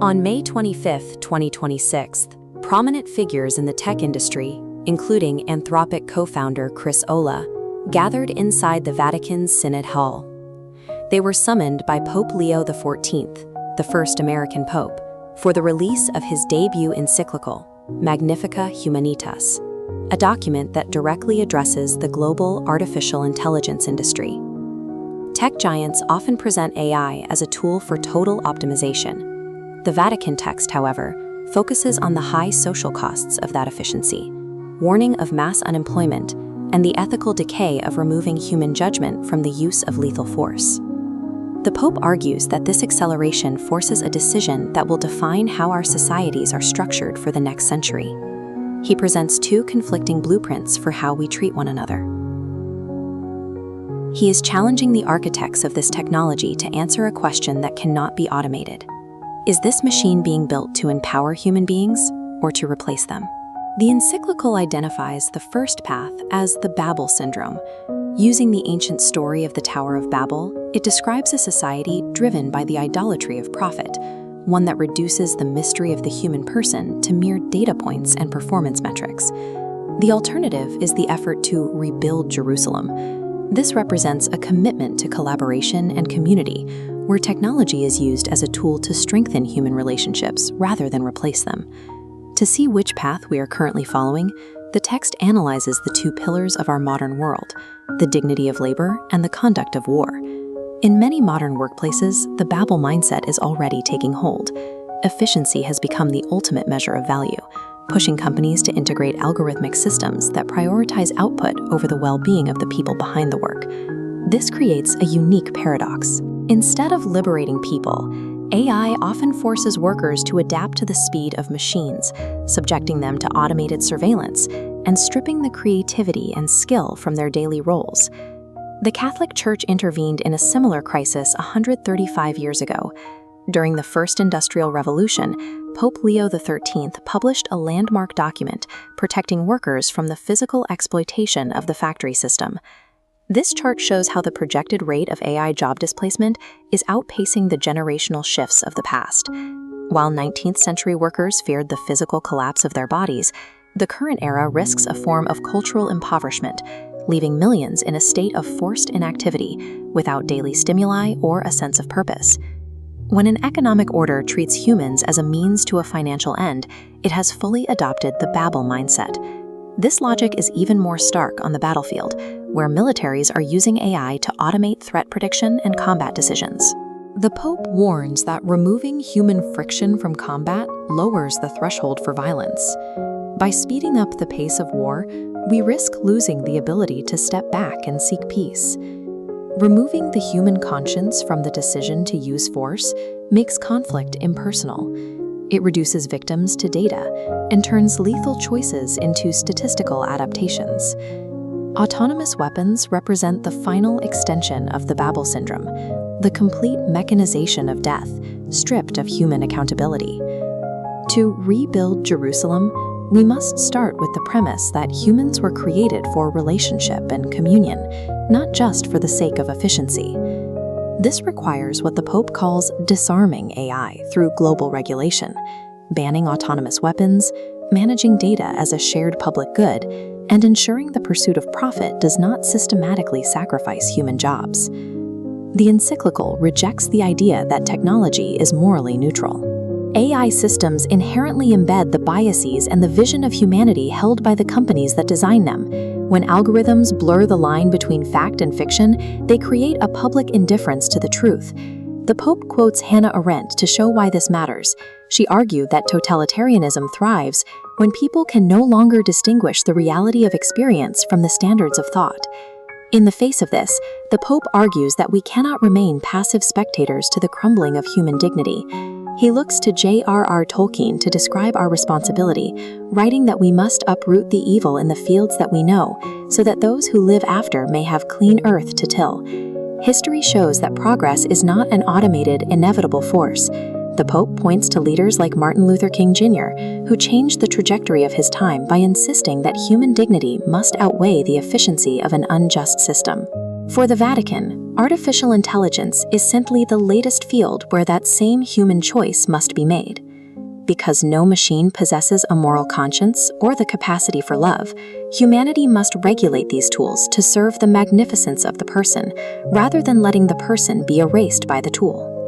On May 25, 2026, prominent figures in the tech industry, including Anthropic co-founder Chris Olah, gathered inside the Vatican's Synod Hall. They were summoned by Pope Leo XIV, the first American pope, for the release of his debut encyclical, Magnificat Humanitas, a document that directly addresses the global artificial intelligence industry. Tech giants often present AI as a tool for total optimization. The Vatican text, however, focuses on the high social costs of that efficiency, warning of mass unemployment and the ethical decay of removing human judgment from the use of lethal force. The Pope argues that this acceleration forces a decision that will define how our societies are structured for the next century. He presents two conflicting blueprints for how we treat one another. He is challenging the architects of this technology to answer a question that cannot be automated. Is this machine being built to empower human beings or to replace them? The Encyclical identifies the first path as the Babel Syndrome. Using the ancient story of the Tower of Babel, it describes a society driven by the idolatry of profit, one that reduces the mystery of the human person to mere data points and performance metrics. The alternative is the effort to rebuild Jerusalem. This represents a commitment to collaboration and community, where technology is used as a tool to strengthen human relationships rather than replace them. To see which path we are currently following, the text analyzes the two pillars of our modern world, the dignity of labor and the conduct of war. In many modern workplaces, the Babel mindset is already taking hold. Efficiency has become the ultimate measure of value, pushing companies to integrate algorithmic systems that prioritize output over the well-being of the people behind the work. This creates a unique paradox. Instead of liberating people, AI often forces workers to adapt to the speed of machines, subjecting them to automated surveillance and stripping the creativity and skill from their daily roles. The Catholic Church intervened in a similar crisis 135 years ago. During the First Industrial Revolution, Pope Leo XIII published a landmark document protecting workers from the physical exploitation of the factory system. This chart shows how the projected rate of AI job displacement is outpacing the generational shifts of the past. While 19th century workers feared the physical collapse of their bodies, the current era risks a form of cultural impoverishment, leaving millions in a state of forced inactivity without daily stimuli or a sense of purpose. When an economic order treats humans as a means to a financial end, it has fully adopted the Babel mindset. This logic is even more stark on the battlefield, where militaries are using AI to automate threat prediction and combat decisions. The Pope warns that removing human friction from combat lowers the threshold for violence. By speeding up the pace of war, we risk losing the ability to step back and seek peace. Removing the human conscience from the decision to use force makes conflict impersonal. It reduces victims to data and turns lethal choices into statistical adaptations. Autonomous weapons represent the final extension of the Babel Syndrome, the complete mechanization of death, stripped of human accountability. To rebuild Jerusalem, we must start with the premise that humans were created for relationship and communion, not just for the sake of efficiency. This requires what the Pope calls disarming AI through global regulation, banning autonomous weapons, managing data as a shared public good, and ensuring the pursuit of profit does not systematically sacrifice human jobs. The Encyclical rejects the idea that technology is morally neutral. AI systems inherently embed the biases and the vision of humanity held by the companies that design them. When algorithms blur the line between fact and fiction, they create a public indifference to the truth. The Pope quotes Hannah Arendt to show why this matters. She argued that totalitarianism thrives when people can no longer distinguish the reality of experience from the standards of thought. In the face of this, the Pope argues that we cannot remain passive spectators to the crumbling of human dignity. He looks to J.R.R. Tolkien to describe our responsibility, writing that we must uproot the evil in the fields that we know, so that those who live after may have clean earth to till. History shows that progress is not an automated, inevitable force. The Pope points to leaders like Martin Luther King Jr., who changed the trajectory of his time by insisting that human dignity must outweigh the efficiency of an unjust system. For the Vatican, artificial intelligence is simply the latest field where that same human choice must be made. Because no machine possesses a moral conscience or the capacity for love, humanity must regulate these tools to serve the magnificence of the person, rather than letting the person be erased by the tool.